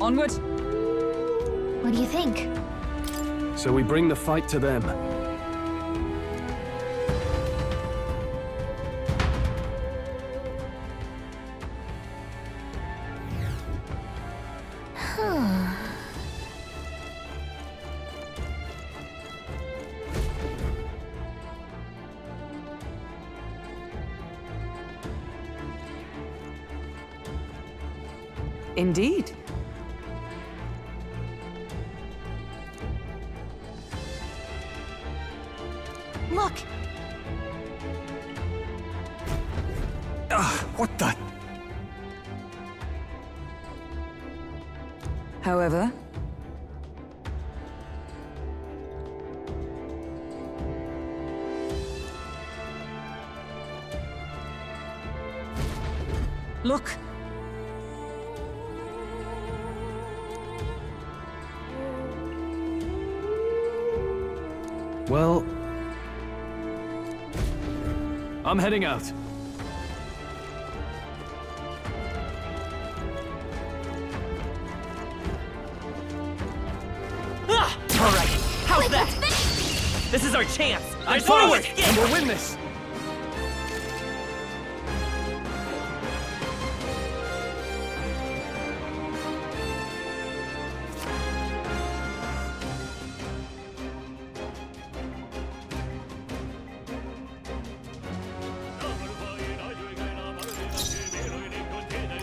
Onward. What do you think? So we bring the fight to them. Indeed. Look! What the? However, look. Well, I'm heading out. All right, how's that? This is our chance. And Forward! And we'll win this!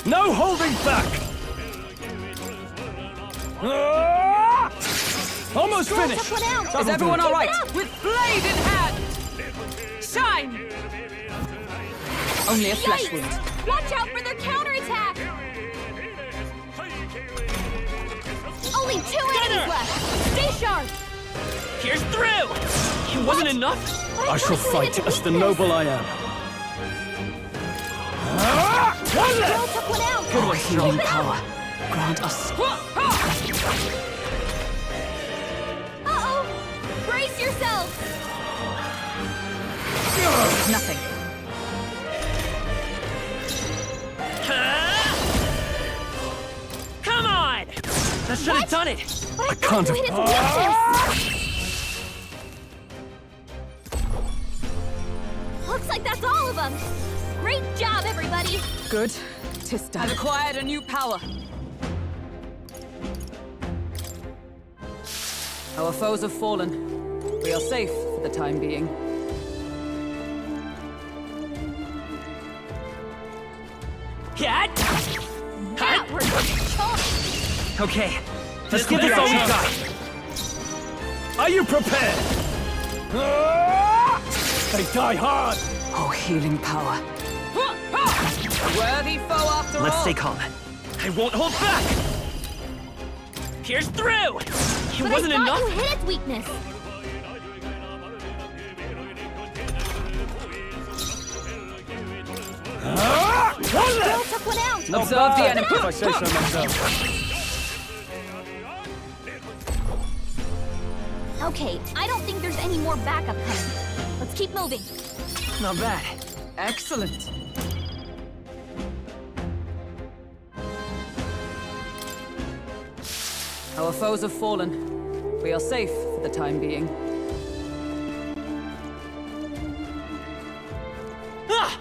No holding back! Almost finished! Is everyone all right? With blade in hand! Shine! Only a flesh wound. Watch out for their counterattack! Only 2 enemies left! Stay sharp! Here's through! It wasn't enough? I shall fight as the noble I am. One left! Took one out! Good one, healing power. Grant us. Uh-oh! Brace yourselves! Nothing. Come on! That should have done it! But I can't thought you hit its weakness! Looks like that's all of them! Great job, everybody! Good. Tis done. I've acquired a new power. Our foes have fallen. We are safe for the time being. Yeah! Yeah, we're charged! Okay, let's give this all we got. Are you prepared? They die hard! Oh, healing power. Worthy foe after all. Let's stay calm. I won't hold back! Here's through! It But wasn't I thought enough? you hit its weakness! One Girl left! took one out! Not Observe bad, the enemy. if I say so myself. Okay, I don't think there's any more backup coming. Let's keep moving. Not bad. Excellent. Our foes have fallen. We are safe for the time being. Ah!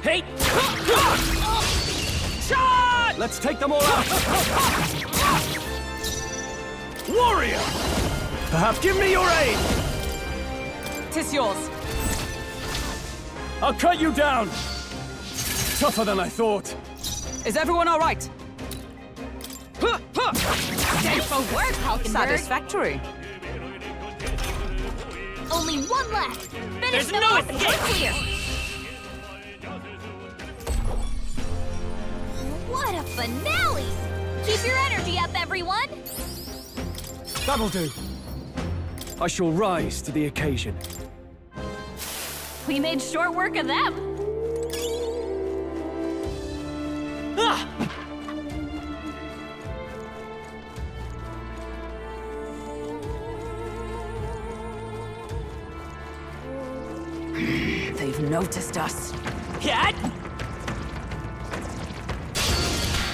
Hey! Shot! Let's take them all out! Warrior! Perhaps give me your aid! Tis yours. I'll cut you down! Tougher than I thought. Is everyone all right? Beautiful work, Hulkenberg! Satisfactory. Only one left! Finish There's them no off and escape. we're clear! What a finale! Keep your energy up, everyone! That'll do. I shall rise to the occasion. We made short work of them! Ah! They've noticed us. Yeah!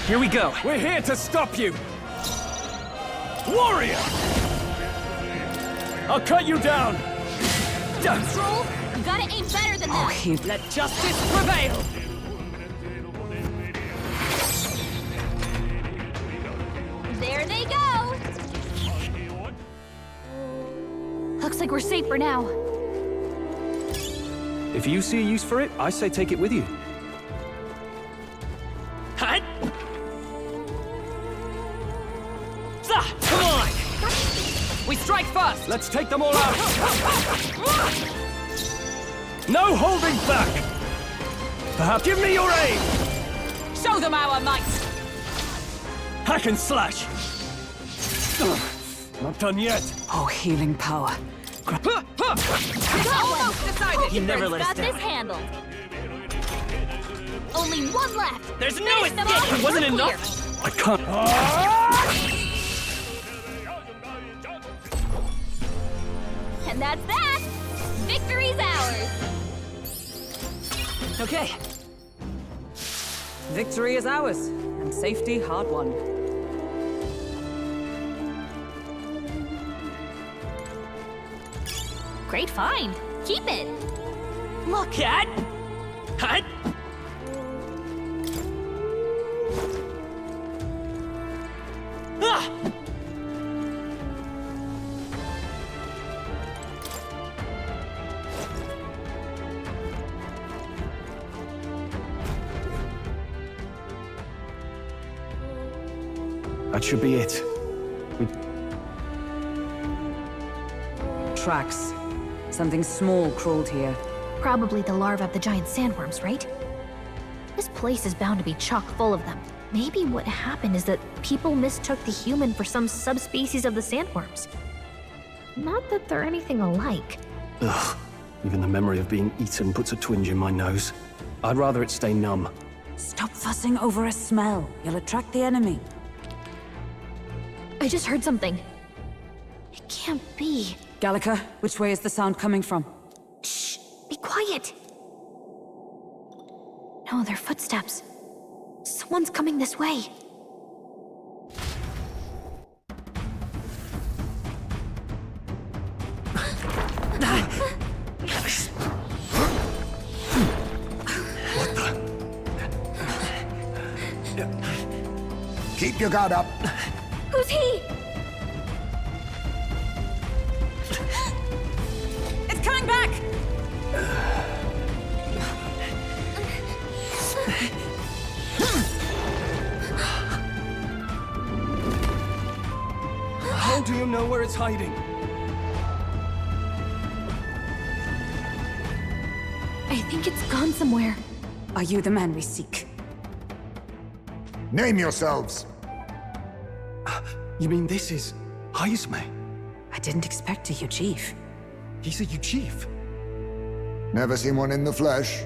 Here we go. We're here to stop you! Warrior! I'll cut you down! Troll, you gotta aim better than that. Let justice prevail! There they go. Looks like we're safe for now. If you see a use for it, I say take it with you. Hut! Come on! We strike first! Let's take them all out! No holding back! Perhaps give me your aim! Show them our might! Hack and slash! Ugh, not done yet. Oh, healing power. Almost decided. You never let us got this down. handled. Only one left. There's no Finish them off, escape! It wasn't we're clear. enough! I can't. And that's that. Victory's ours. Okay. Victory is ours, and safety hard won. Great find. Keep it. Look, Cat! Hut! Ah! That should be it. Tracks. Something small crawled here. Probably the larvae of the giant sandworms, right? This place is bound to be chock full of them. Maybe what happened is that people mistook the human for some subspecies of the sandworms. Not that they're anything alike. Ugh. Even the memory of being eaten puts a twinge in my nose. I'd rather it stay numb. Stop fussing over a smell. You'll attract the enemy. I just heard something. It can't be. Gallica, which way is the sound coming from? Shh! Be quiet! No, they're footsteps. Someone's coming this way. Keep your guard up. Who's he? It's coming back! How do you know where it's hiding? I think it's gone somewhere. Are you the man we seek? Name yourselves. You mean this is Heisme? I didn't expect to hear Chief. He's a chief. Never seen one in the flesh.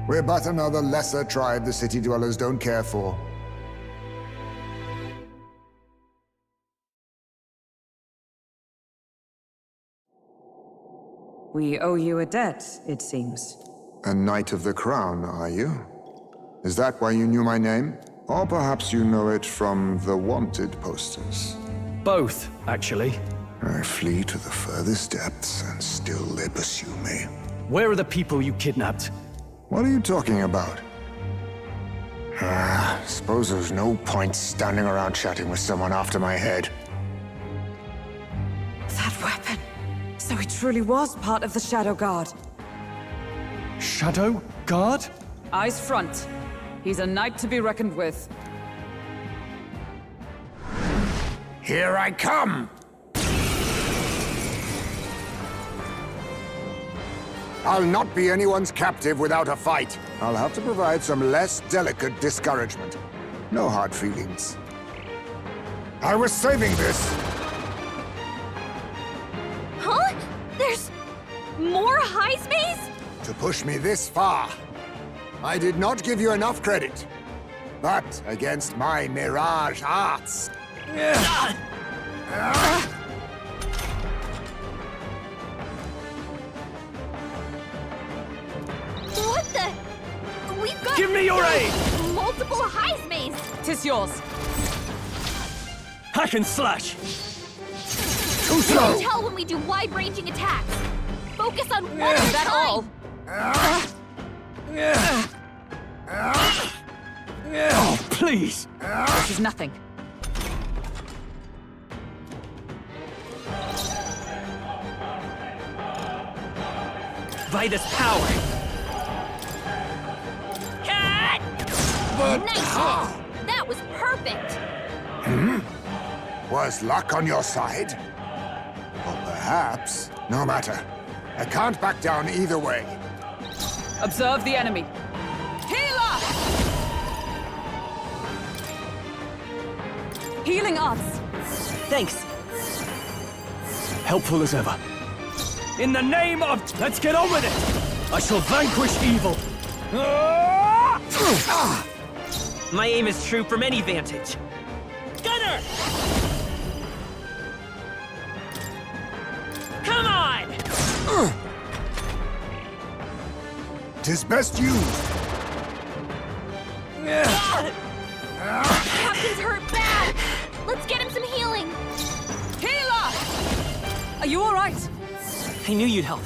We're but another lesser tribe the city dwellers don't care for. We owe you a debt, it seems. A Knight of the Crown, are you? Is that why you knew my name? Or perhaps you know it from the wanted posters? Both, actually. I flee to the furthest depths, and still they pursue me. Where are the people you kidnapped? What are you talking about? Suppose there's no point standing around chatting with someone after my head. That weapon. So he truly was part of the Shadow Guard. Shadow Guard? Eyes front. He's a knight to be reckoned with. Here I come! I'll not be anyone's captive without a fight. I'll have to provide some less delicate discouragement. No hard feelings. I was saving this. Huh? There's more Heismes? To push me this far. I did not give you enough credit. But against my mirage arts... What the? We've got... Give me your aid! More multiple Heismays! Tis yours. Hack and slash! Too You slow! can tell when we do wide-ranging attacks. Focus on one at a That time. all? Oh, please! This is nothing. Vitus power! Cat! Nice hit. That was perfect. Was luck on your side? Or perhaps... No matter. I can't back down either way. Observe the enemy. Healer! Healing arts. Thanks. Helpful as ever. In the name of... Let's get on with it! I shall vanquish evil! My aim is true from any vantage. Gunner! Come on! 'Tis best used. Captain's hurt bad. Let's get him some healing. Healer! Are you all right? I knew you'd help.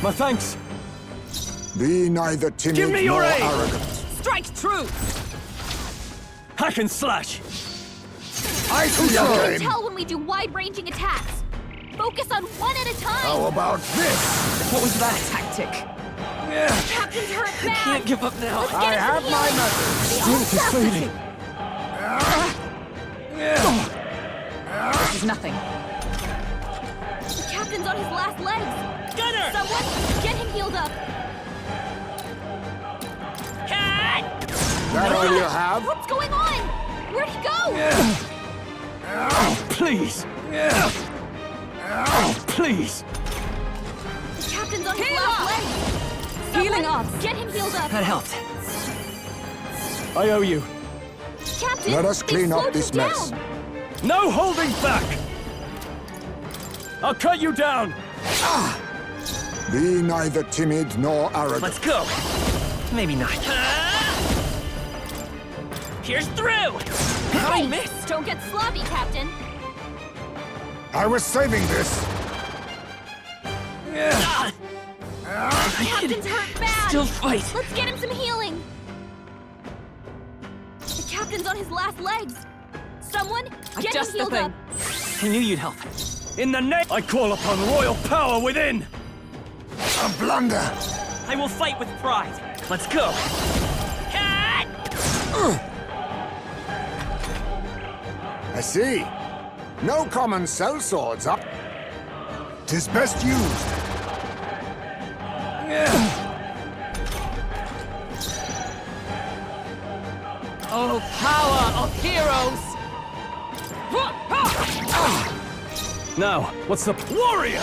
My thanks. Be neither timid Give me your nor aid! arrogant. Strike true! Hack and slash! I see You your can game. tell when we do wide-ranging attacks. Focus on one at a time. How about this? What was that tactic? Captain's hurt bad. Can't give up now. Let's get him some healing. Strength is fading. This is nothing. The captain's on his last legs. Gunner! Someone, get him healed up. Cat! That all you have? What's going on? Where'd he go? Oh, please! Oh, please! The captain's on his last legs. Healing Someone, arts. get him healed up. That helped. I owe you. Captain, Let us they clean up slowed this you mess. down. No holding back! I'll cut you down! Be neither timid nor arrogant. Let's go! Maybe not. Here's through! How'd I miss? Don't get sloppy, Captain. I was saving this. Captain's hurt bad. Still fight. Let's get him some healing. The captain's on his last legs. Someone, get him Adjust the healed thing. up. I knew you'd help. In the name, I call upon royal power within! A blunder. I will fight with pride. Let's go! Cat! I see. No common sellswords up. 'Tis best used. Oh, power of heroes! Now, what's the warrior?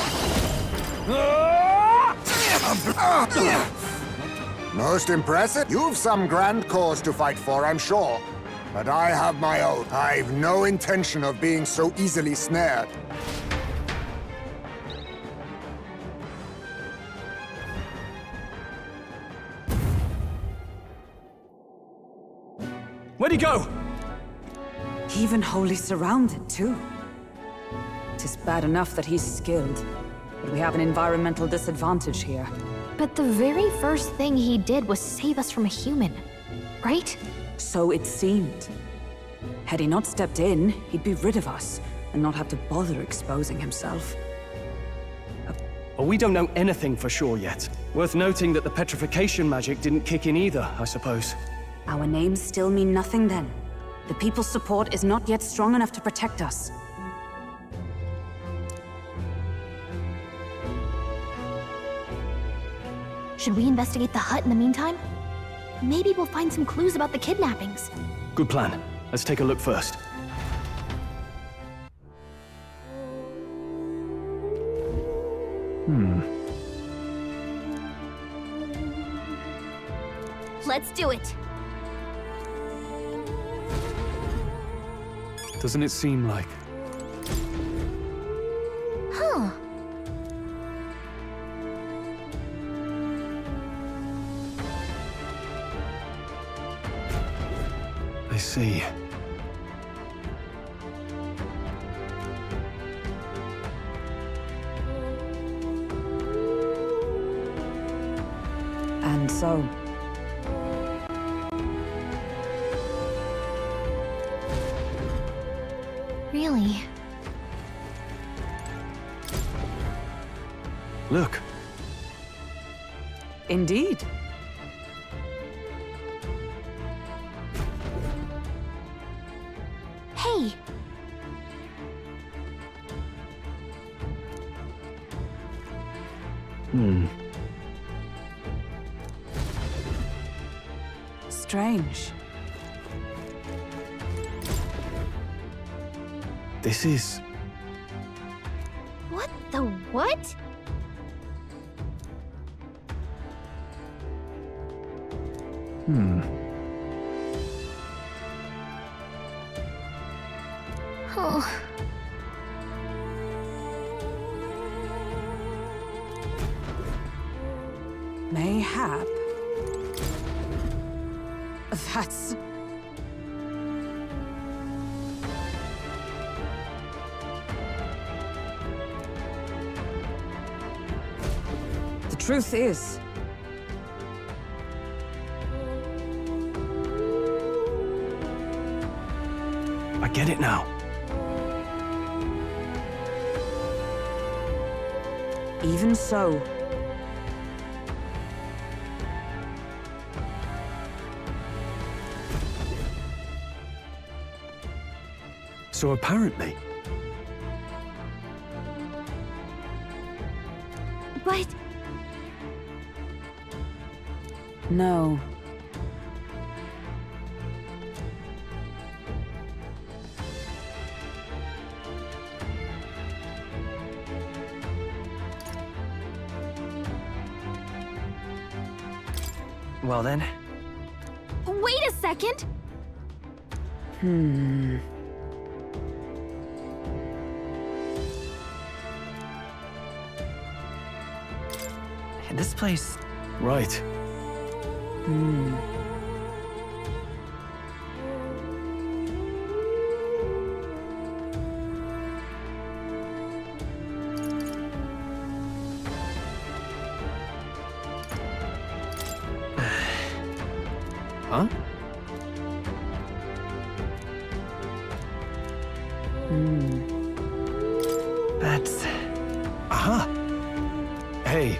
Most impressive. You've some grand cause to fight for, I'm sure. But I have my own. I've no intention of being so easily snared. Where'd he go? Even wholly surrounded, too. 'Tis bad enough that he's skilled, but we have an environmental disadvantage here. But the very first thing he did was save us from a human, right? So it seemed. Had he not stepped in, he'd be rid of us, and not have to bother exposing himself. Well, we don't know anything for sure yet. Worth noting that the petrification magic didn't kick in either, I suppose. Our names still mean nothing then. The people's support is not yet strong enough to protect us. Should we investigate the hut in the meantime? Maybe we'll find some clues about the kidnappings. Good plan. Let's take a look first. Let's do it. Doesn't it seem like... Huh. I see. And so, Really? Look. indeed. Hey! Strange. This is... What the what? Oh. Mayhap. That's... The truth is, I get it now. even so, So apparently... But no. Well then... wait a second! This place... Right. Huh? That's... Aha! Hey.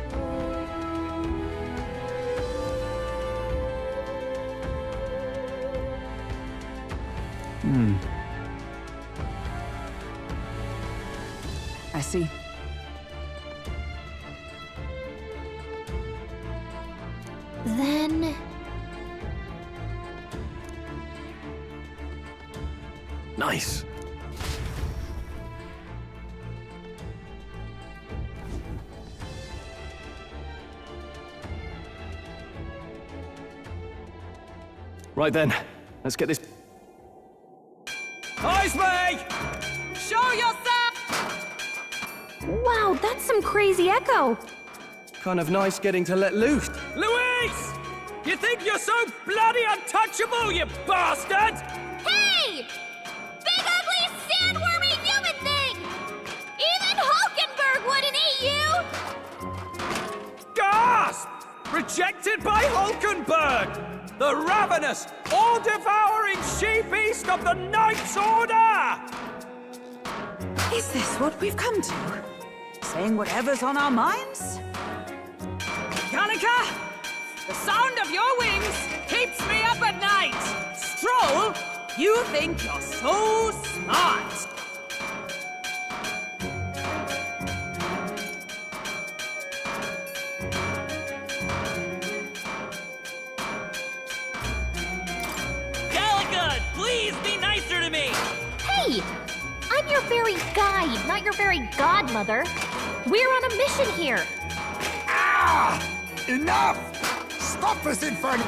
I see. Then... Nice. Right then, let's get this... Eyes me! Show yourself! Wow, that's some crazy echo! Kind of nice getting to let loose. Louise! You think you're so bloody untouchable, you bastard? Hey! Big ugly sandwormy human thing! Even Hulkenberg wouldn't eat you! Gasp! Rejected by Hulkenberg! The ravenous, all-devouring she-beast of the Knight's Order! Is this what we've come to? Saying whatever's on our minds? Gallica, the sound of your wings keeps me up at night. Stroll, you think you're so smart. Gallica, please be nicer to me. Hey! I'm your fairy guide, not your fairy godmother. We're on a mission here. Ah! Enough! Stop this inferno!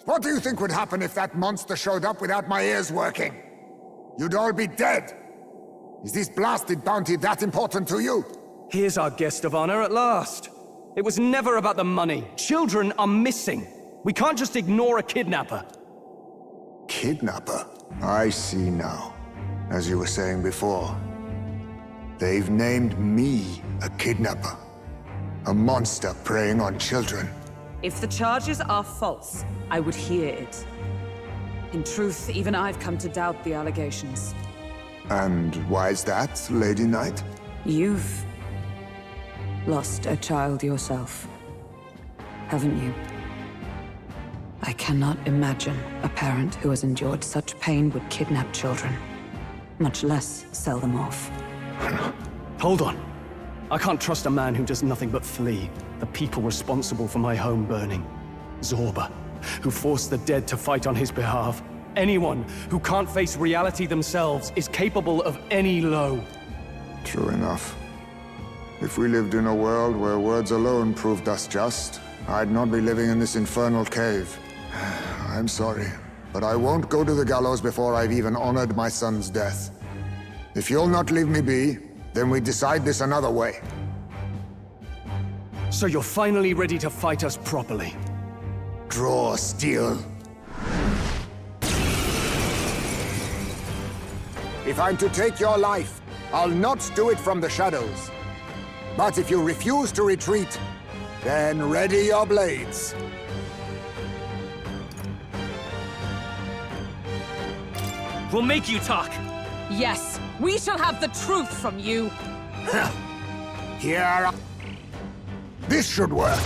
What do you think would happen if that monster showed up without my ears working? You'd all be dead. Is this blasted bounty that important to you? Here's our guest of honor at last. It was never about the money. Children are missing. We can't just ignore a kidnapper. Kidnapper? I see now. As you were saying before, they've named me a kidnapper. A monster preying on children. If the charges are false, I would hear it. In truth, even I've come to doubt the allegations. And why is that, Lady Knight? You've lost a child yourself, haven't you? I cannot imagine a parent who has endured such pain would kidnap children, much less sell them off. Hold on. I can't trust a man who does nothing but flee. The people responsible for my home burning. Zorba, who forced the dead to fight on his behalf. Anyone who can't face reality themselves is capable of any low. True enough. If we lived in a world where words alone proved us just, I'd not be living in this infernal cave. I'm sorry, but I won't go to the gallows before I've even honored my son's death. If you'll not leave me be, then we decide this another way. So you're finally ready to fight us properly. Draw steel. If I'm to take your life, I'll not do it from the shadows. But if you refuse to retreat, then ready your blades. We'll make you talk. Yes, we shall have the truth from you. Here. This should work.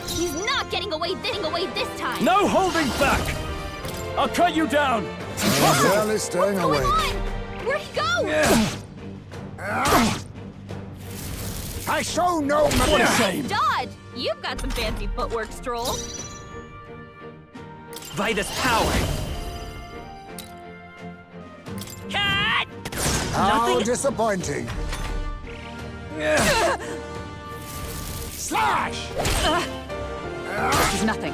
He's not getting away this time! No holding back! I'll cut you down! I'm barely staying awake. Where'd he go? I show no mercy. What a shame! Dodge! You've got some fancy footwork, Stroll. By this power! Cut! How disappointing. Slash! This is nothing.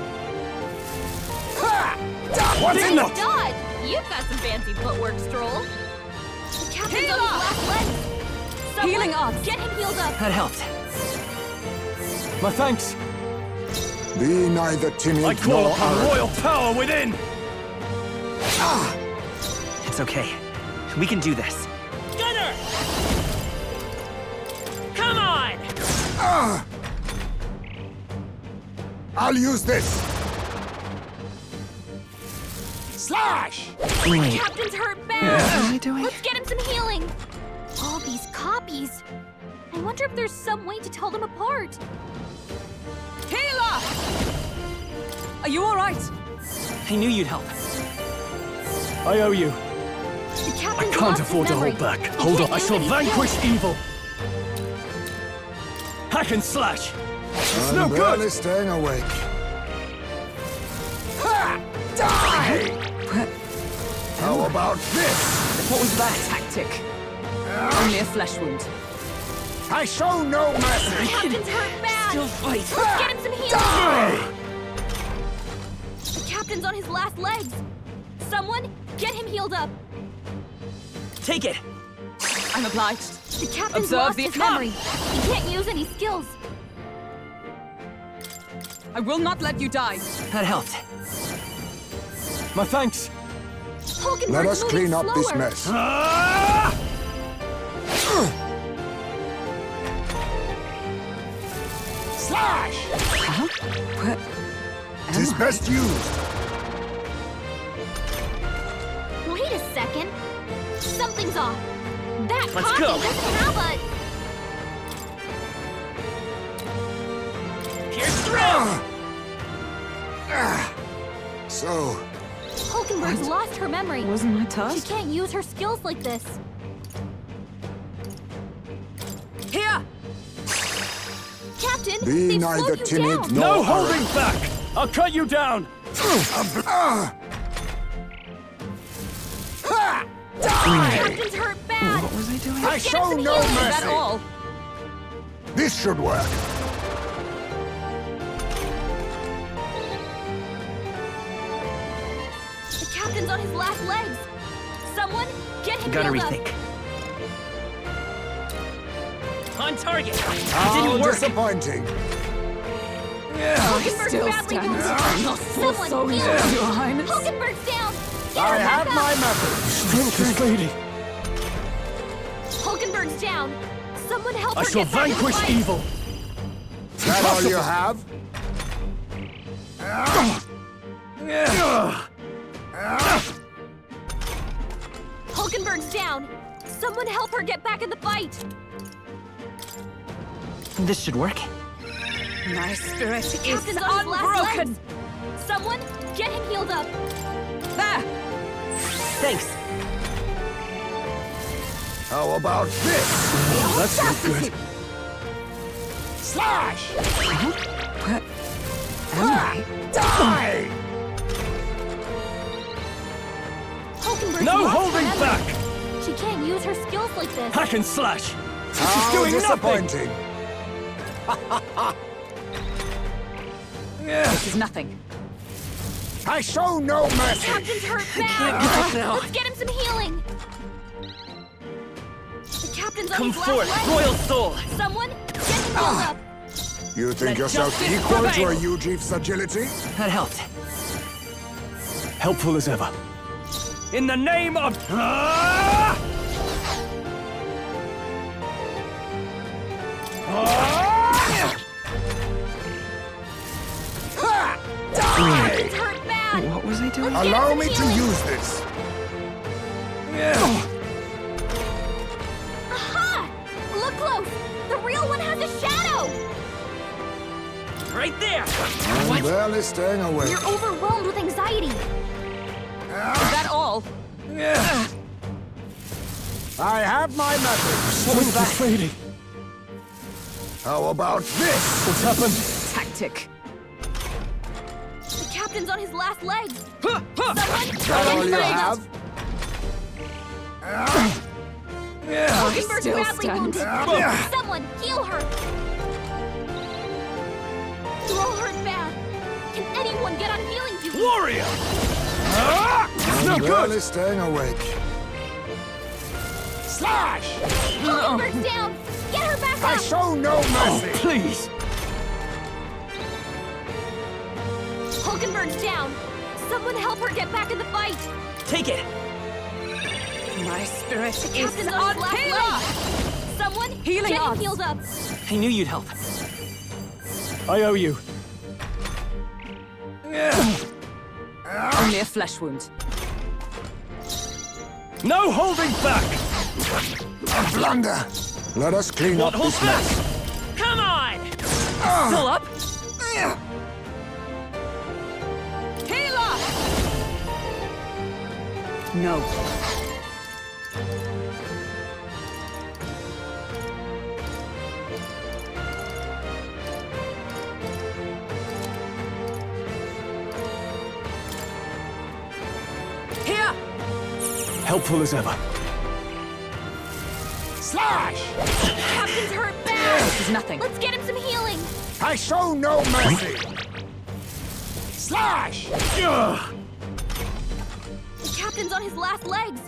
What's in it? Dodge! You've got some fancy footwork, Stroll. The captain's on his last legs. Someone Healing odds. get him healed up. That helped. My thanks. Be neither timid I call nor upon arrogant. royal power within! It's okay. We can do this. Gunner! Come on! I'll use this. Slash! The captain's hurt bad. What am I doing? Let's get him some healing. All these copies. I wonder if there's some way to tell them apart. Healer! Are you all right? I knew you'd help. I owe you. The I captain's can't lost his afford to memory. hold back. He Hold can't on. I use shall any vanquish skills. evil. Hack and slash. It's I'm no barely good. staying awake. Ha! Die! How about this? What was that tactic? Only a flesh wound. I show no mercy. The captain's hurt bad. Still fight. Let's get him some healing. Die! The captain's on his last legs. Someone get him healed up. Take it. I'm obliged. The captain's Observe lost the his attack. memory. He can't use any skills. I will not let you die. That helped. My thanks. Hulkenberg's Let us moving clean up this slower. mess. Slash! Where Tis am I? best used. Wait a second. Something's off. That Let's copy go. doesn't have a... Here's through. So, Hulkenberg's lost her memory. Wasn't my She task? can't use her skills like this. Here! Captain, be they've neither slowed you timid down. nor No arrogant. holding back. I'll cut you down. Captain's hurt bad. What was I doing? I show some no healing. Is that mercy. all? This should work. on his last legs. Someone, get him Gotta healed up. rethink. On target! How Didn't work! disappointing. Hulkenberg's Still badly standing. wounded. Not full Someone, soldier, heal him. Your Highness. Hulkenberg's down. Get I her have back my up. methods. Strength, lady. Hulkenberg's down. Someone help I her shall get back in the vanquish fight. evil. That all you have? Hulkenberg's down. Someone help her get back in the fight. This should work. My spirit is Captain's on his last unbroken. legs. Someone, get him healed up. There! Thanks. How about this? That's not good. Slash! Hulkenberg's Die! No lost holding forever. back! She can't use her skills like this. Hack and slash! How doing nothing! disappointing. This is nothing. I show no mercy. Captain's hurt bad. Let's get him some healing. The captain's on Come his last forth, legs. royal soul! Someone, get him healed up. You think Let yourself justice equal to a prevail. Ujief's agility? That helped. Helpful as ever. In the name of... Captain's hurt bad. What was I doing? Let's get Allow him me some to healing. use this. Aha! Look close. The real one has a shadow. Right there! I'm barely staying awake. You're overwhelmed with anxiety. Is that all? I have my methods. Strength, lady. How about this? What's happened? Tactic. The captain's on his last legs. Someone, That all you have? Hulkenberg's Still badly stands. wounded. Someone, heal her. You're all hurt bad. Can anyone get on healing duty? Warrior! I'm barely staying awake. Slash! Hulkenberg's down. Get her back I up. show no mercy. Please! Hulkenberg's down. Someone help her get back in the fight. Take it! My spirit is Captain's on his last legs. Someone, Healing get him odds. healed up. I knew you'd help. I owe you. Only a flesh wound. No holding back! A blunder. Let us clean What up holds this mess. back? Come on! Still up? Healer! No. Here! Helpful as ever. Slash! Captain's hurt bad. This is nothing. Let's get him some healing. I show no mercy. Slash! The captain's on his last legs.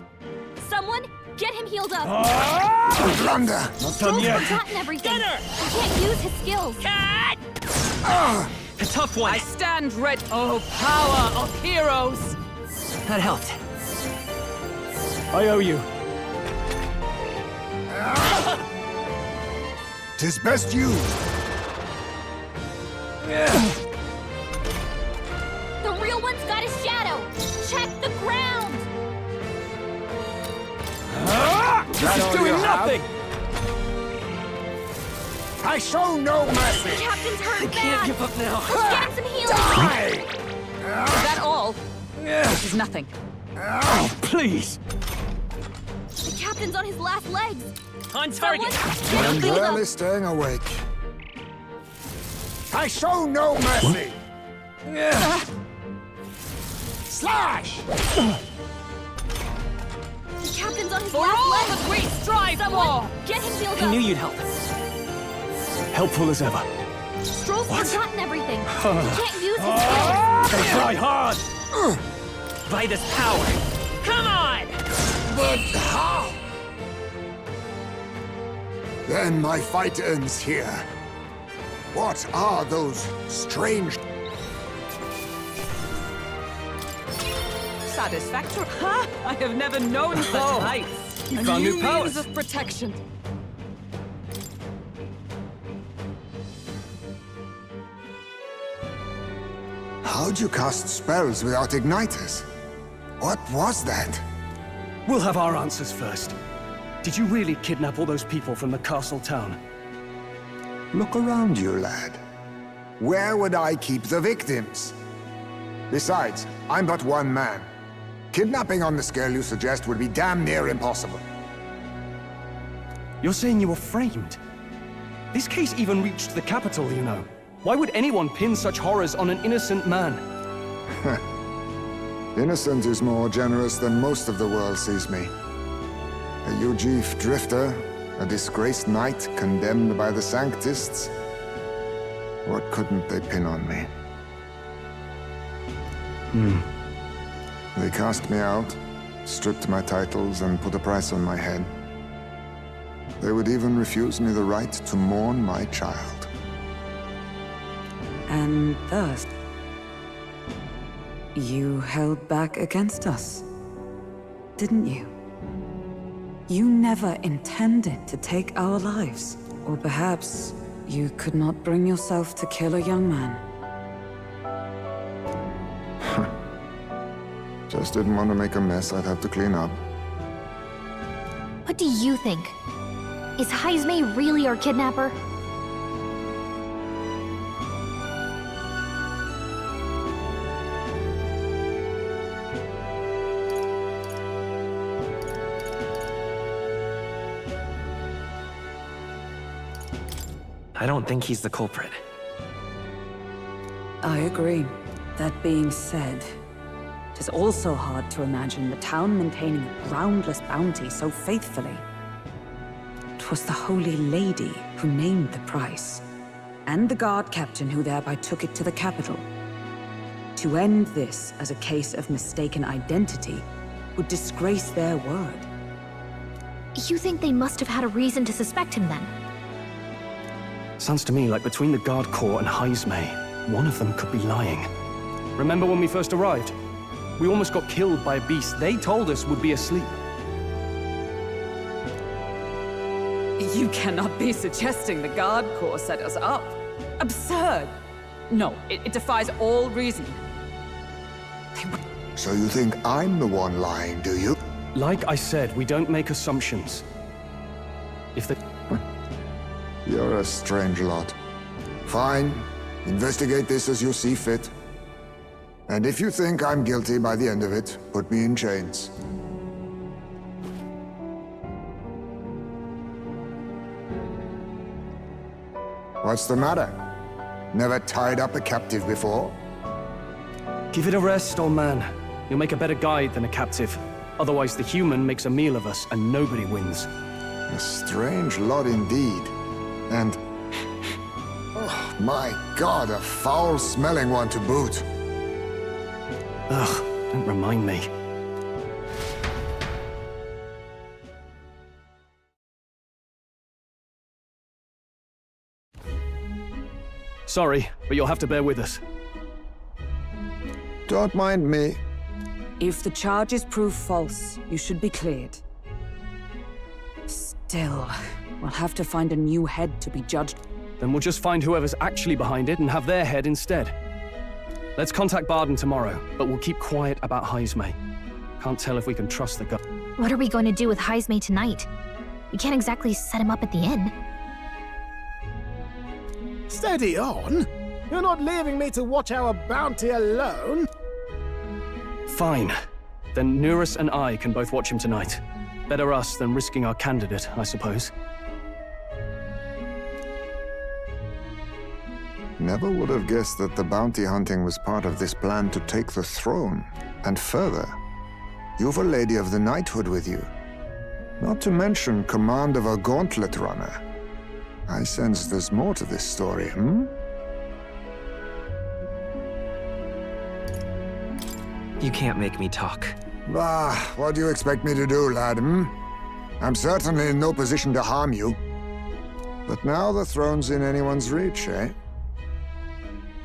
Someone, get him healed up. A blunder. Not done Stroll's yet. forgotten everything. Get her! He can't use his skills. Cut! A tough one. I stand ready. Oh, power of heroes! That helped. I owe you. 'Tis best used. The real one's got his shadow. Check the ground. That all Doing you have? nothing! I show no The mercy. captain's hurt Can't bad. give up now. Let's get him some healing. Die! Is that all? This is nothing. Please! The captain's on his last legs. On Someone, target! get him I'm healed barely up. staying awake. I show no mercy. Slash! The captain's on his For last all legs. that we strive Someone, for! get him healed I up. knew you'd help. Helpful as ever. Stroll's forgotten everything. He can't use his skills. They try hard! by this power. Come on! But how? Then my fight ends here. What are those strange... Satisfactory. Ha! I have never known such Oh, heights. you A found new means powers. of protection. How'd you cast spells without igniters? What was that? We'll have our answers first. Did you really kidnap all those people from the castle town? Look around you, lad. Where would I keep the victims? Besides, I'm but one man. Kidnapping on the scale you suggest would be damn near impossible. You're saying you were framed? This case even reached the capital, you know. Why would anyone pin such horrors on an innocent man? Innocent is more generous than most of the world sees me. A Ujif drifter, a disgraced knight condemned by the Sanctists. What couldn't they pin on me? They cast me out, stripped my titles, and put a price on my head. They would even refuse me the right to mourn my child. And thus, you held back against us, didn't you? You never intended to take our lives. Or perhaps you could not bring yourself to kill a young man. Just didn't want to make a mess I'd have to clean up. What do you think? Is Hyzme really our kidnapper? I don't think he's the culprit. I agree. That being said, it is also hard to imagine the town maintaining a groundless bounty so faithfully. 'Twas the Holy Lady who named the price, and the guard captain who thereby took it to the capital. To end this as a case of mistaken identity would disgrace their word. You think they must have had a reason to suspect him then? Sounds to me like between the Guard Corps and Hyzme, one of them could be lying. Remember when we first arrived? We almost got killed by a beast they told us would be asleep. You cannot be suggesting the Guard Corps set us up. Absurd! No, it defies all reason. So you think I'm the one lying, do you? Like I said, we don't make assumptions. If the... You're a strange lot. Fine. Investigate this as you see fit. And if you think I'm guilty by the end of it, put me in chains. What's the matter? Never tied up a captive before? Give it a rest, old man. You'll make a better guide than a captive. Otherwise, the human makes a meal of us, and nobody wins. A strange lot indeed. And... oh, my God, a foul-smelling one to boot. Ugh, don't remind me. Sorry, but you'll have to bear with us. Don't mind me. If the charges prove false, you should be cleared. Still, we'll have to find a new head to be judged. Then we'll just find whoever's actually behind it and have their head instead. Let's contact Barden tomorrow, but we'll keep quiet about Hyzme. Can't tell if we can trust the guy. What are we going to do with Hyzme tonight? We can't exactly set him up at the inn. Steady on! You're not leaving me to watch our bounty alone! Fine. Then Nurus and I can both watch him tonight. Better us than risking our candidate, I suppose. Never would have guessed that the bounty hunting was part of this plan to take the throne. And further, you've a Lady of the Knighthood with you. Not to mention command of a gauntlet runner. I sense there's more to this story, You can't make me talk. Ah, what do you expect me to do, lad, I'm certainly in no position to harm you. But now the throne's in anyone's reach, eh?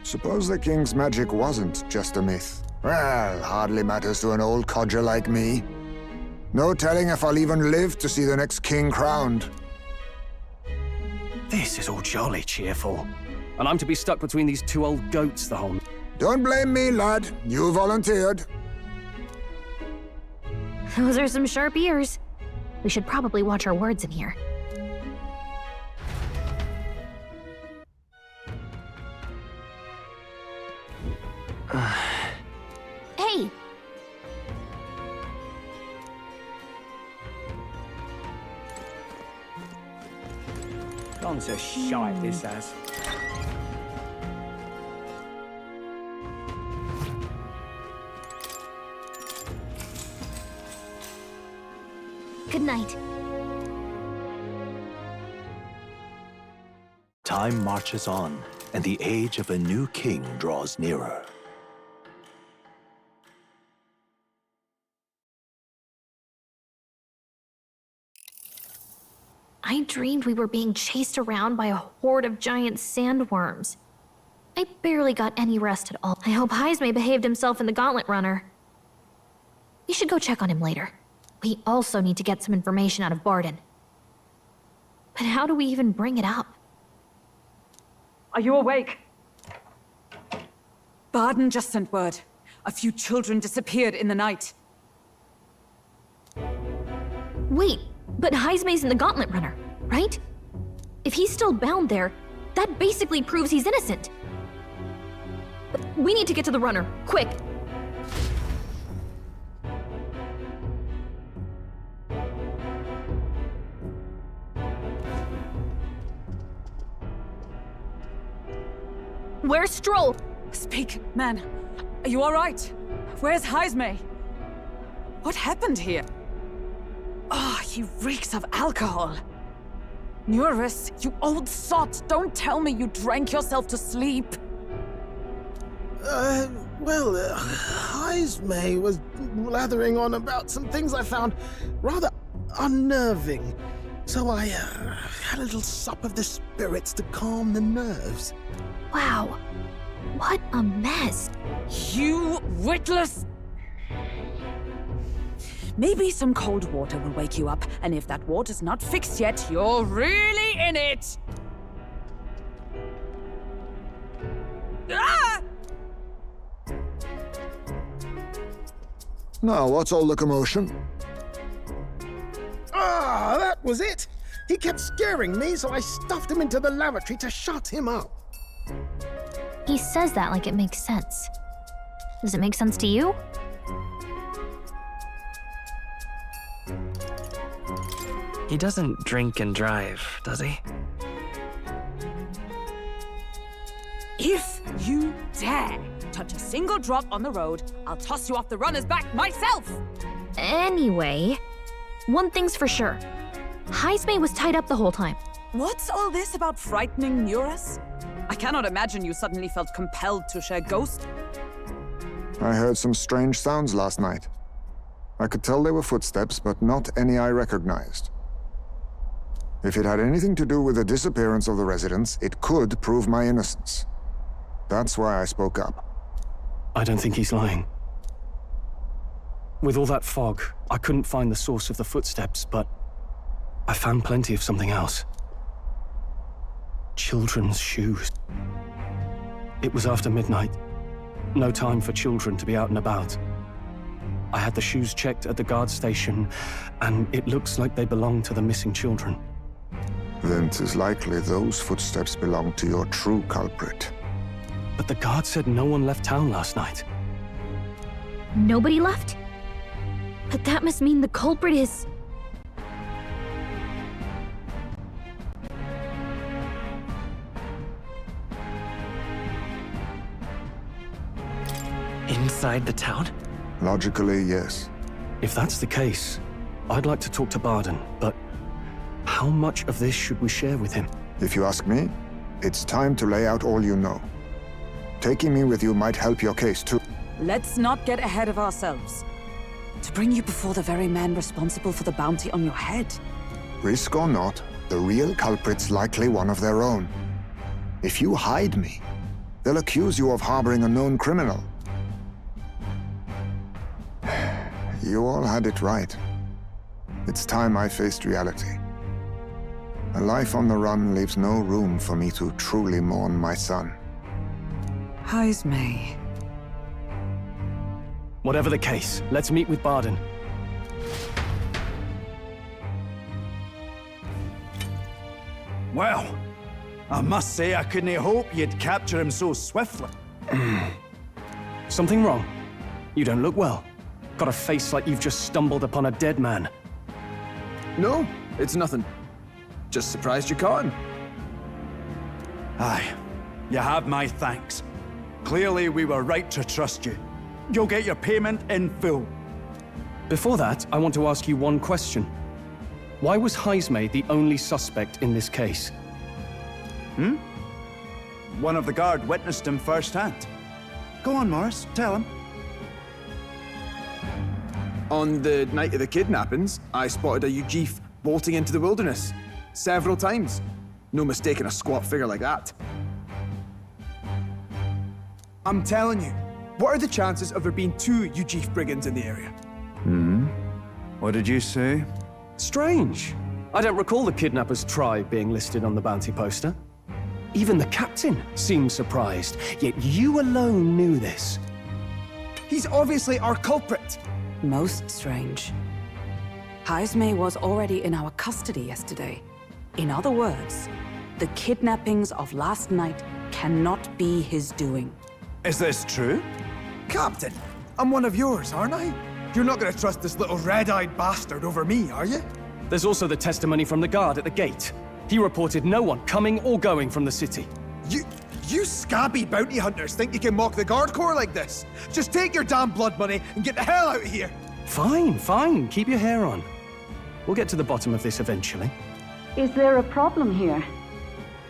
Suppose the king's magic wasn't just a myth. Well, hardly matters to an old codger like me. No telling if I'll even live to see the next king crowned. This is all jolly cheerful. And I'm to be stuck between these two old goats the whole... Don't blame me, lad. You volunteered. Those are some sharp ears. We should probably watch our words in here. Hey! Gone to shite, this has. Good night. Time marches on, and the age of a new king draws nearer. I dreamed we were being chased around by a horde of giant sandworms. I barely got any rest at all. I hope Hyzme behaved himself in the Gauntlet Runner. We should go check on him later. We also need to get some information out of Barden. But how do we even bring it up? Are you awake? Barden just sent word. A few children disappeared in the night. Wait, but Hyzme's in the Gauntlet Runner, right? If he's still bound there, that basically proves he's innocent. But we need to get to the runner, quick! Where's Stroll? Speak, man. Are you all right? Where's Hyzme? What happened here? Oh, he reeks of alcohol. Neurus, you old sot, don't tell me you drank yourself to sleep. Hyzme was blathering on about some things I found rather unnerving. So I had a little sup of the spirits to calm the nerves. Wow, what a mess. You witless... Maybe some cold water will wake you up, and if that water's not fixed yet, you're really in it! Ah! Now, what's all the commotion? Ah, that was it! He kept scaring me, so I stuffed him into the lavatory to shut him up. He says that like it makes sense. Does it make sense to you? He doesn't drink and drive, does he? If you dare touch a single drop on the road, I'll toss you off the runner's back myself! Anyway, one thing's for sure. Hyzme was tied up the whole time. What's all this about frightening Neurus? I cannot imagine you suddenly felt compelled to share ghosts. I heard some strange sounds last night. I could tell they were footsteps, but not any I recognized. If it had anything to do with the disappearance of the residents, it could prove my innocence. That's why I spoke up. I don't think he's lying. With all that fog, I couldn't find the source of the footsteps, but I found plenty of something else. Children's shoes. It was after midnight. No time for children to be out and about. I had the shoes checked at the guard station, and it looks like they belong to the missing children. Then 'tis likely those footsteps belong to your true culprit. But the guard said no one left town last night. Nobody left? But that must mean the culprit is... Inside the town? Logically, yes. If that's the case, I'd like to talk to Barden, but how much of this should we share with him? If you ask me, it's time to lay out all you know. Taking me with you might help your case, too. let's not get ahead of ourselves. To bring you before the very man responsible for the bounty on your head. Risk or not, the real culprit's likely one of their own. If you hide me, they'll accuse you of harboring a known criminal. You all had it right. It's time I faced reality. A life on the run leaves no room for me to truly mourn my son. Hyzme. Whatever the case, let's meet with Barden. Well, I must say I couldn't hope you'd capture him so swiftly. Something wrong? You don't look well. Got a face like you've just stumbled upon a dead man. No, it's nothing. Just surprised you caught him. Aye, you have my thanks. Clearly we were right to trust you. You'll get your payment in full. Before that, I want to ask you one question. Why was Hyzme the only suspect in this case? One of the guard witnessed him firsthand. Go on, Morris, tell him. On the night of the kidnappings, I spotted a Ujif bolting into the wilderness. Several times. No mistaking a squat figure like that. I'm telling you, what are the chances of there being 2 Ujif brigands in the area? What did you say? Strange. I don't recall the kidnappers' tribe being listed on the bounty poster. Even the captain seemed surprised, yet you alone knew this. He's obviously our culprit. Most strange. Hyzme was already in our custody yesterday. In other words, the kidnappings of last night cannot be his doing. Is this true? Captain, I'm one of yours, aren't I? You're not gonna trust this little red-eyed bastard over me, are you? There's also the testimony from the guard at the gate. He reported no one coming or going from the city. You scabby bounty hunters think you can mock the guard corps like this? Just take your damn blood money and get the hell out of here! Fine. Keep your hair on. We'll get to the bottom of this eventually. Is there a problem here?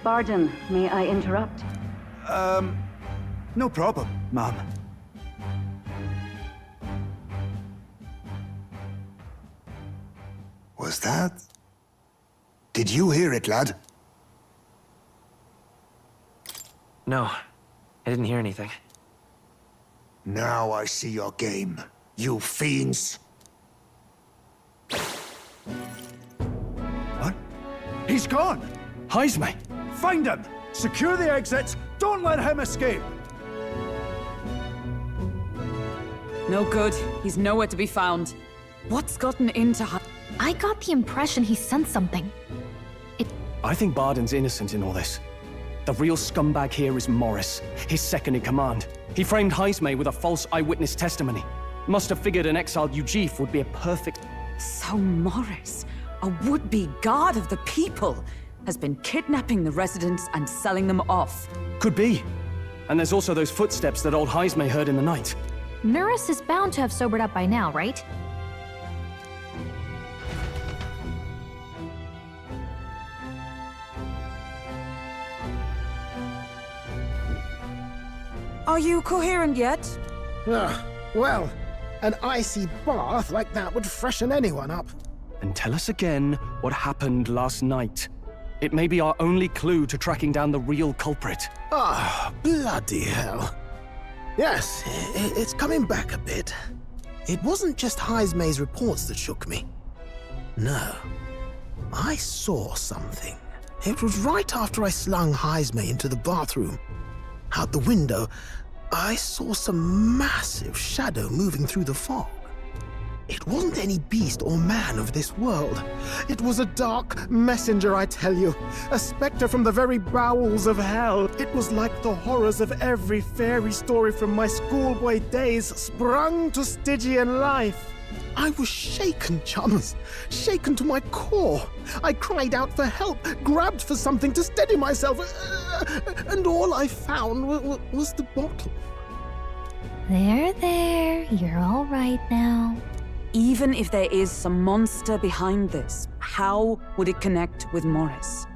Barden, may I interrupt? No problem, ma'am. Was that? Did you hear it, lad? No, I didn't hear anything. Now I see your game, you fiends. What? He's gone! Hyzme! Find him! Secure the exits! Don't let him escape! No good. He's nowhere to be found. What's gotten into I got the impression he sensed something. I think Barden's innocent in all this. The real scumbag here is Morris, his second in command. He framed Hyzme with a false eyewitness testimony. Must have figured an exiled Ujif would be a perfect... So Morris, a would-be guard of the people, has been kidnapping the residents and selling them off. Could be. And there's also those footsteps that old Hyzme heard in the night. Nurus is bound to have sobered up by now, right? Are you coherent yet? Well, an icy bath like that would freshen anyone up. And tell us again what happened last night. It may be our only clue to tracking down the real culprit. Bloody hell. Yes, it's coming back a bit. It wasn't just Hyzme's reports that shook me. No, I saw something. It was right after I slung Hyzme into the bathroom. Out the window, I saw some massive shadow moving through the fog. It wasn't any beast or man of this world. It was a dark messenger, I tell you. A specter from the very bowels of hell. It was like the horrors of every fairy story from my schoolboy days sprung to Stygian life. I was shaken, chums. Shaken to my core. I cried out for help, grabbed for something to steady myself, and all I found was the bottle. There, you're all right now. Even if there is some monster behind this, how would it connect with Morris?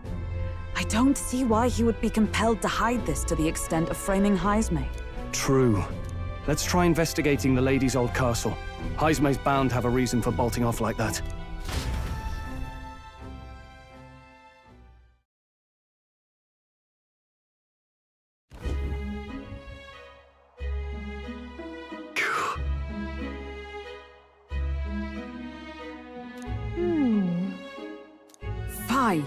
I don't see why he would be compelled to hide this to the extent of framing Hyzme. True. Let's try investigating the lady's old castle. Hyzme's bound to have a reason for bolting off like that. Fi.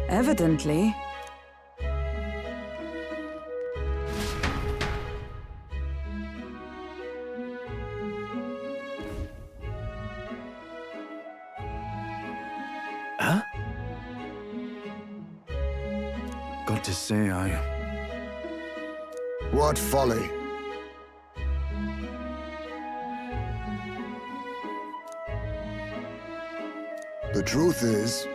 Evidently. Huh? Got to say, What folly! The truth is,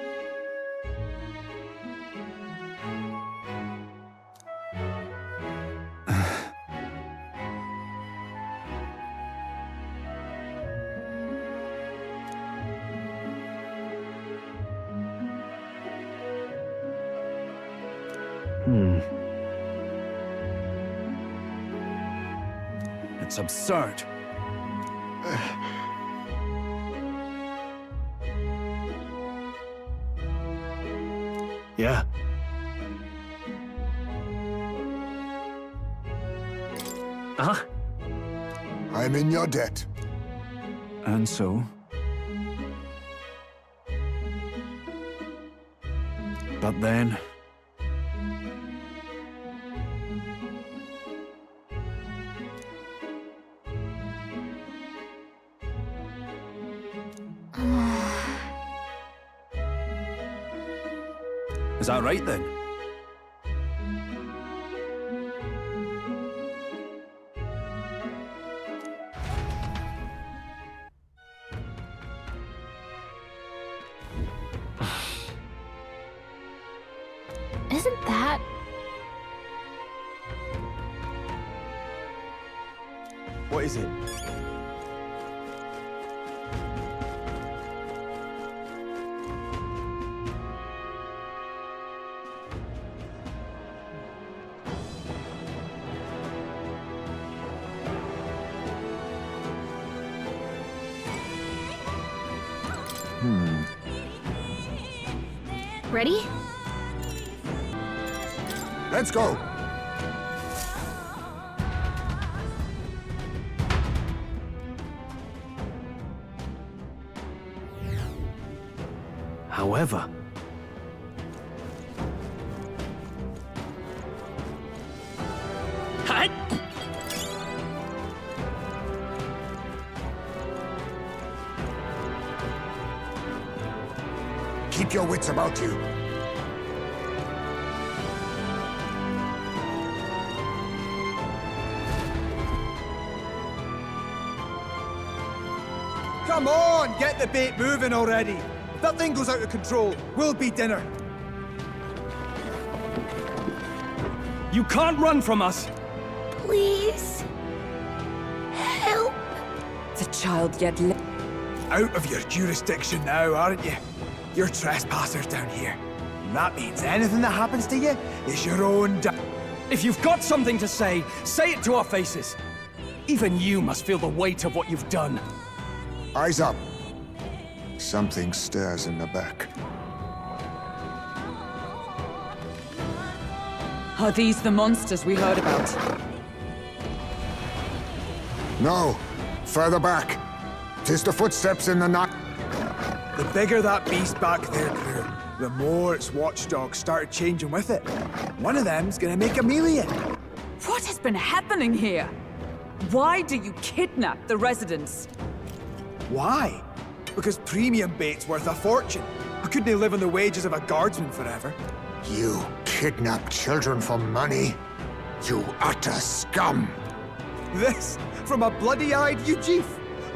it's absurd. Yeah. Uh-huh. I'm in your debt. And so? But then... Is that right then? Isn't that... What is it? Ready? Let's go! However... Keep your wits about you. Come on, get the bait moving already. If that thing goes out of control, we'll be dinner. You can't run from us! Please. Help. The child yet Out of your jurisdiction now, aren't you? You're trespassers down here. And that means anything that happens to you is your own If you've got something to say it to our faces. Even you must feel the weight of what you've done. Eyes up. Something stirs in the back. Are these the monsters we heard about? No. Further back. 'Tis the footsteps in the night. The bigger that beast back there grew, the more its watchdogs started changing with it. One of them's gonna make a chameleon. What has been happening here? Why do you kidnap the residents? Why? Because premium bait's worth a fortune. I couldn't live on the wages of a guardsman forever. You kidnap children for money? You utter scum! This from a bloody-eyed Ujief.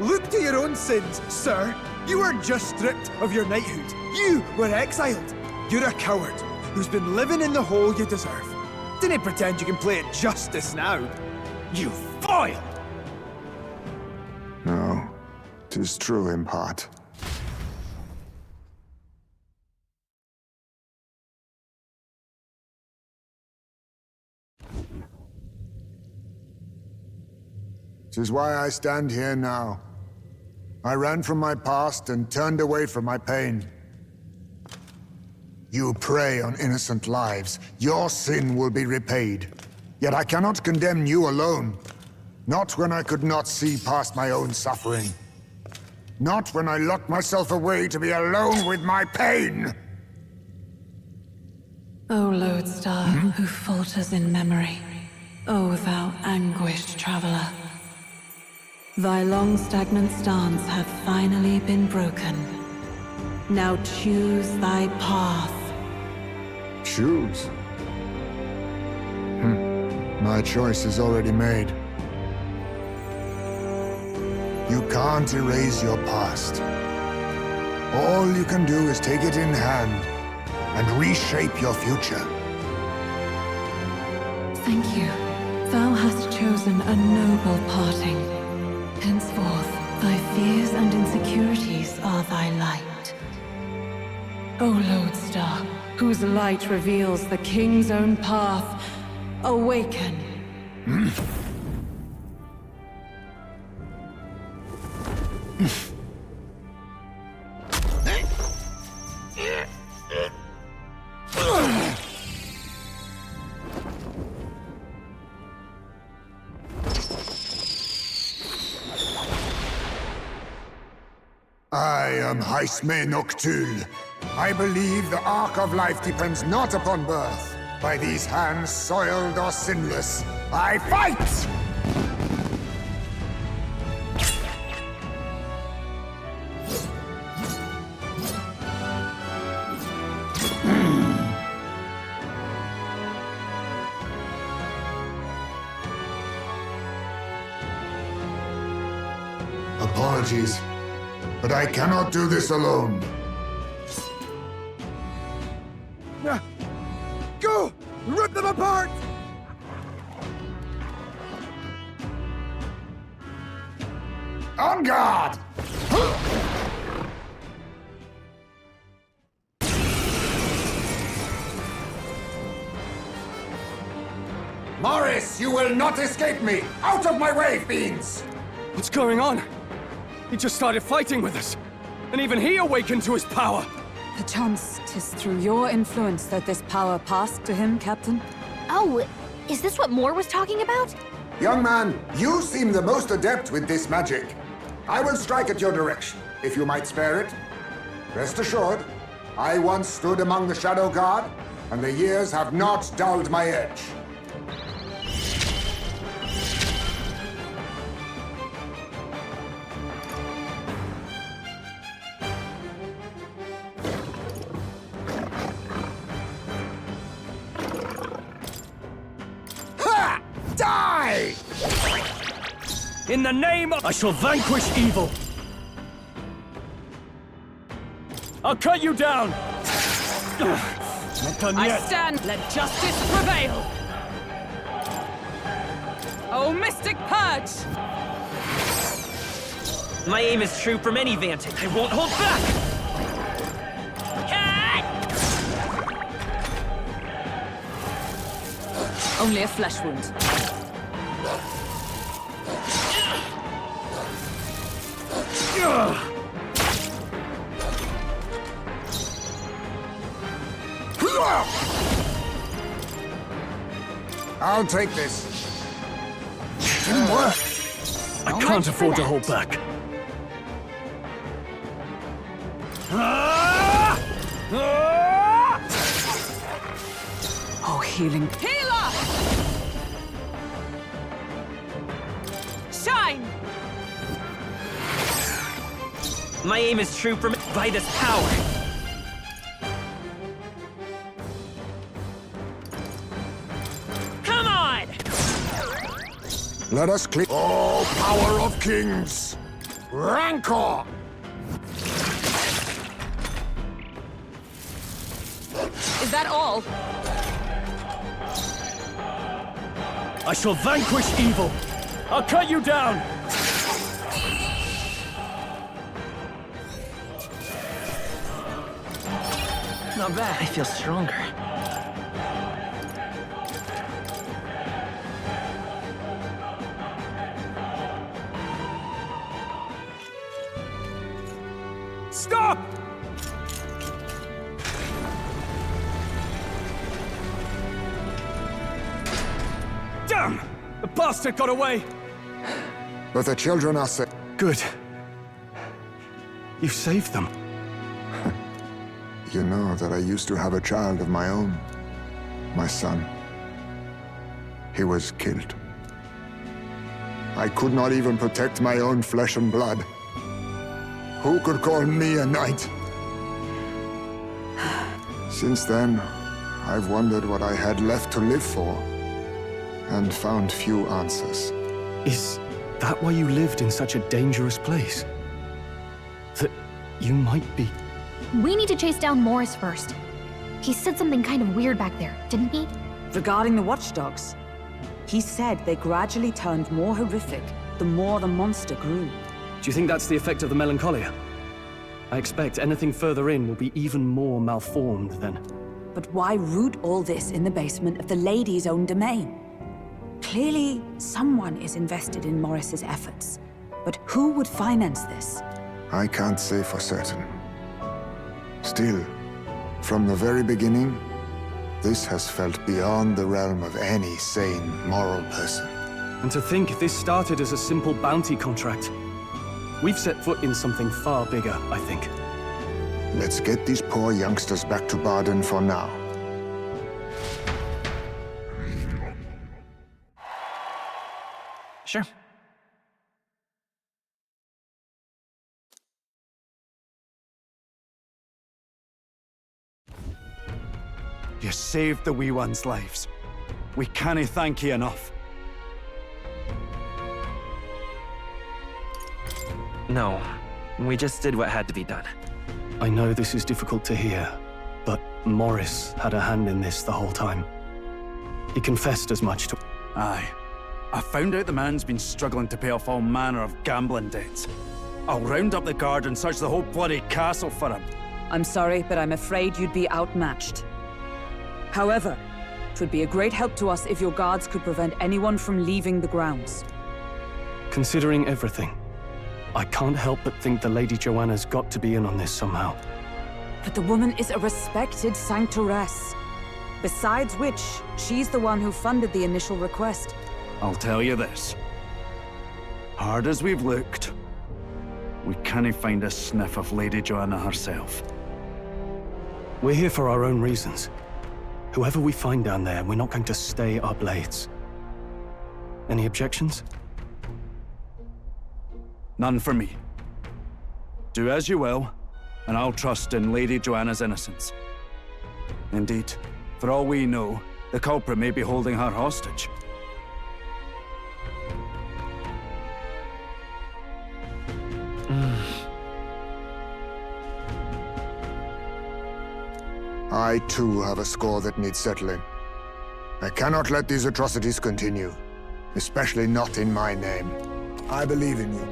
Look to your own sins, sir. You weren't just stripped of your knighthood. You were exiled. You're a coward who's been living in the hole you deserve. Didn't pretend you can play at justice now. You foil! No, 'tis true in part. 'Tis why I stand here now. I ran from my past and turned away from my pain. You prey on innocent lives. Your sin will be repaid. Yet I cannot condemn you alone. Not when I could not see past my own suffering. Not when I locked myself away to be alone with my pain! O lodestar, who falters in memory, O thou anguished traveler. Thy long stagnant stance hath finally been broken. Now choose thy path. Choose? My choice is already made. You can't erase your past. All you can do is take it in hand and reshape your future. Thank you. Thou hast chosen a noble parting. Henceforth, thy fears and insecurities are thy light. O lodestar, whose light reveals the king's own path, awaken. I am Haisme Noctul. I believe the arc of life depends not upon birth. By these hands, soiled or sinless, I fight! Apologies, but I cannot do this alone. Go! Rip them apart! On guard! Morris, you will not escape me! Out of my way, fiends! What's going on? He just started fighting with us. And even he awakened to his power. Perchance 'tis through your influence that this power passed to him, Captain? Oh, is this what Moore was talking about? Young man, you seem the most adept with this magic. I will strike at your direction, if you might spare it. Rest assured, I once stood among the Shadow Guard, and the years have not dulled my edge. Ha! Die! In the name of... I shall vanquish evil. I'll cut you down. Not done yet. I stand, let justice prevail! Oh, Mystic Purge! My aim is true from any vantage. I won't hold back! Only a flesh wound. I'll take this. Didn't work. I can't afford to hold back. Oh, healing. Healer! Shine! My aim is true from by this power. Come on! Let us clear. Oh, power of kings! Rancor! Is that all? I shall vanquish evil. I'll cut you down. Not bad. I feel stronger. The bastard got away! But the children are safe. Good. You saved them. You know that I used to have a child of my own. My son. He was killed. I could not even protect my own flesh and blood. Who could call me a knight? Since then, I've wondered what I had left to live for, and found few answers. Is that why you lived in such a dangerous place? That you might be... We need to chase down Morris first. He said something kind of weird back there, didn't he? Regarding the watchdogs, he said they gradually turned more horrific the more the monster grew. Do you think that's the effect of the melancholia? I expect anything further in will be even more malformed then. But why root all this in the basement of the lady's own domain? Clearly, someone is invested in Morris's efforts. But who would finance this? I can't say for certain. Still, from the very beginning, this has felt beyond the realm of any sane, moral person. And to think this started as a simple bounty contract. We've set foot in something far bigger, I think. Let's get these poor youngsters back to Baden for now. Sure. You saved the wee ones' lives. We cannae thank you enough. No, we just did what had to be done. I know this is difficult to hear, but Morris had a hand in this the whole time. He confessed as much to... Aye. I found out the man's been struggling to pay off all manner of gambling debts. I'll round up the guard and search the whole bloody castle for him. I'm sorry, but I'm afraid you'd be outmatched. However, it would be a great help to us if your guards could prevent anyone from leaving the grounds. Considering everything, I can't help but think the Lady Joanna's got to be in on this somehow. But the woman is a respected sanctoress. Besides which, she's the one who funded the initial request. I'll tell you this. Hard as we've looked, we cannae find a sniff of Lady Joanna herself. We're here for our own reasons. Whoever we find down there, we're not going to stay our blades. Any objections? None for me. Do as you will, and I'll trust in Lady Joanna's innocence. Indeed, for all we know, the culprit may be holding her hostage. I too have a score that needs settling. I cannot let these atrocities continue, especially not in my name. I believe in you.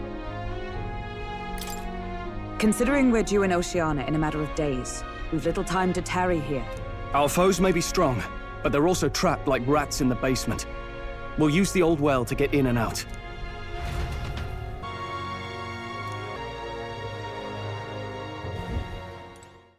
Considering we're due in Oceania in a matter of days, we've little time to tarry here. Our foes may be strong, but they're also trapped like rats in the basement. We'll use the old well to get in and out.